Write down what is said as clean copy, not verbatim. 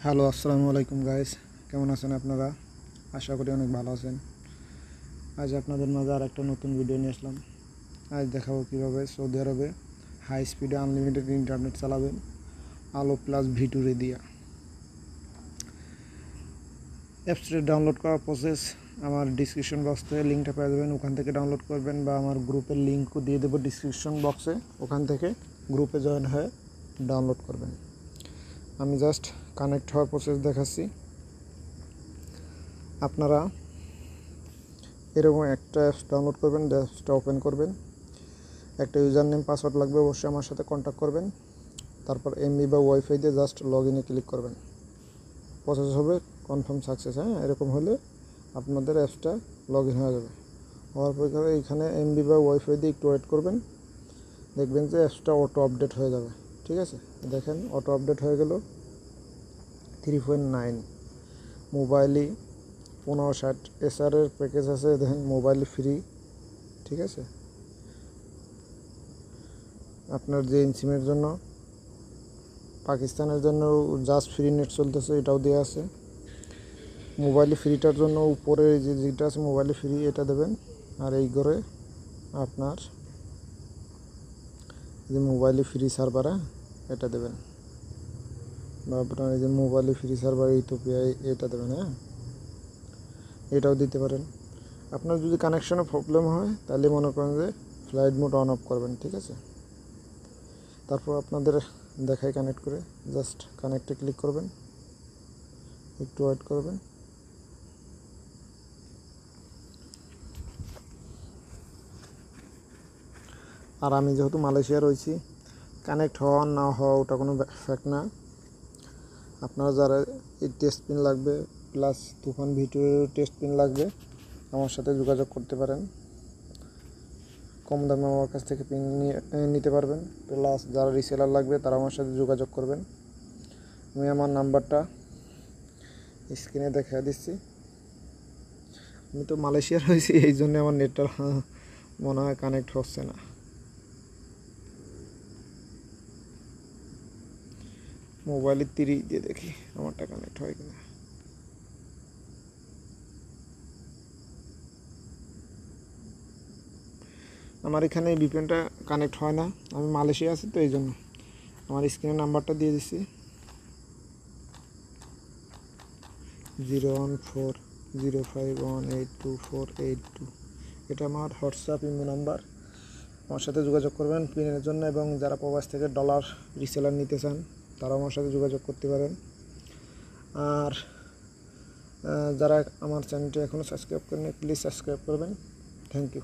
Hello, আসসালামু আলাইকুম guys. কেমন আছেন আপনারা? আশা করি অনেক ভালো আছেন। আজ আপনাদের মাঝে আর একটা নতুন ভিডিও নিয়ে আসলাম। আজ দেখাবো কীভাবে সৌদি আরবে হাই স্পিডে আনলিমিটেড ইন্টারনেট চালাবেন আলো প্লাস ভিটুরে দিয়া। অ্যাপসটি ডাউনলোড করার প্রসেস আমার ডিসক্রিপশন বক্স থেকে লিঙ্কটা পেয়ে যাবেন, ওখান থেকে ডাউনলোড করবেন, বা আমার গ্রুপের লিঙ্কও দিয়ে দেবো ডিসক্রিপশন বক্সে, ওখান থেকে গ্রুপে জয়েন হয়ে ডাউনলোড করবেন। আমি জাস্ট কানেক্ট হওয়ার প্রসেস দেখাচ্ছি। আপনারা এরকম একটা অ্যাপস ডাউনলোড করবেন, অ্যাপসটা ওপেন করবেন, একটা ইউজার নেম পাসওয়ার্ড লাগবে, অবশ্যই আমার সাথে কন্ট্যাক্ট করবেন। তারপর এমবি বা ওয়াইফাই দিয়ে জাস্ট লগ ইনে ক্লিক করবেন, প্রসেস হবে কনফার্ম সাকসেস। এরকম হলে আপনাদের অ্যাপসটা লগ ইন হয়ে যাবে। হওয়ার পর এইখানে এমবি বা ওয়াইফাই দিয়ে একটু ওয়েট করবেন, দেখবেন যে অ্যাপসটা অটো আপডেট হয়ে যাবে। ঠিক আছে, দেখেন অটো আপডেট হয়ে গেল। 3.9 মোবাইলই 1560 এসআরের প্যাকেজ আছে, দেখেন মোবাইল ফ্রি। ঠিক আছে, আপনার যে সিমের জন্য পাকিস্তানের জন্য জাস্ট ফ্রি নেট চলতেছে, এটাও দেওয়া আছে। মোবাইল ফ্রিটার জন্য উপরে যেটা আছে মোবাইল ফ্রি, এটা দেবেন। আর এই করে আপনার যে মোবাইল ফ্রি সার্ভার এটা দেবেন, বা আপনার এই যে মোবাইল ফ্রি সার্ভার ইথিওপিয়া এটা দেবেন। এটাও দিতে পারেন। আপনার যদি কানেকশনে প্রবলেম হয় তাহলে মনে করেন যে ফ্লাইট মোড অন অফ করবেন। ঠিক আছে, তারপর আপনাদের দেখায় কানেক্ট করে জাস্ট কানেক্টে ক্লিক করবেন, একটু ওয়েট করবেন। আর আমি যেহেতু মালয়েশিয়া রয়েছি, কানেক্ট হওয়া না হওয়া ওটা কোনো ফ্যাক্ট না। আপনারা যারা এই টেস্ট পিন লাগবে প্লাস তুফান ভিডিও টেস্ট পিন লাগবে, আমার সাথে যোগাযোগ করতে পারেন। কম দামে আমার কাছ থেকে পিন নিতে পারবেন। প্লাস যারা রিসেলার লাগবে তারা আমার সাথে যোগাযোগ করবেন। আমি আমার নাম্বারটা স্ক্রিনে দেখা দিচ্ছি। আমি তো মালয়েশিয়া রয়েছি, এই জন্য আমার নেটটা মনে হয় কানেক্ট হচ্ছে না। মোবাইলে 30 দিয়ে দেখি আমারটা কানেক্ট হয় কিনা। আমার এখানে এই ভিপিএনটা কানেক্ট হয় না, আমি মালয়েশিয়া আছি তো এই জন্য। আমার স্ক্রিনে নাম্বারটা দিয়ে দিচ্ছি, 01405182482। এটা আমার হোয়াটসঅ্যাপ ইমো নাম্বার। আমার সাথে যোগাযোগ করবেন পিনের জন্য, এবং যারা প্রবাস থেকে ডলার রিসেলার নিতে চান তারাও আমার সাথে যোগাযোগ করতে পারেন। আর যারা আমার চ্যানেলটি এখনও সাবস্ক্রাইব করেনি, প্লিজ সাবস্ক্রাইব করবেন। Thank you.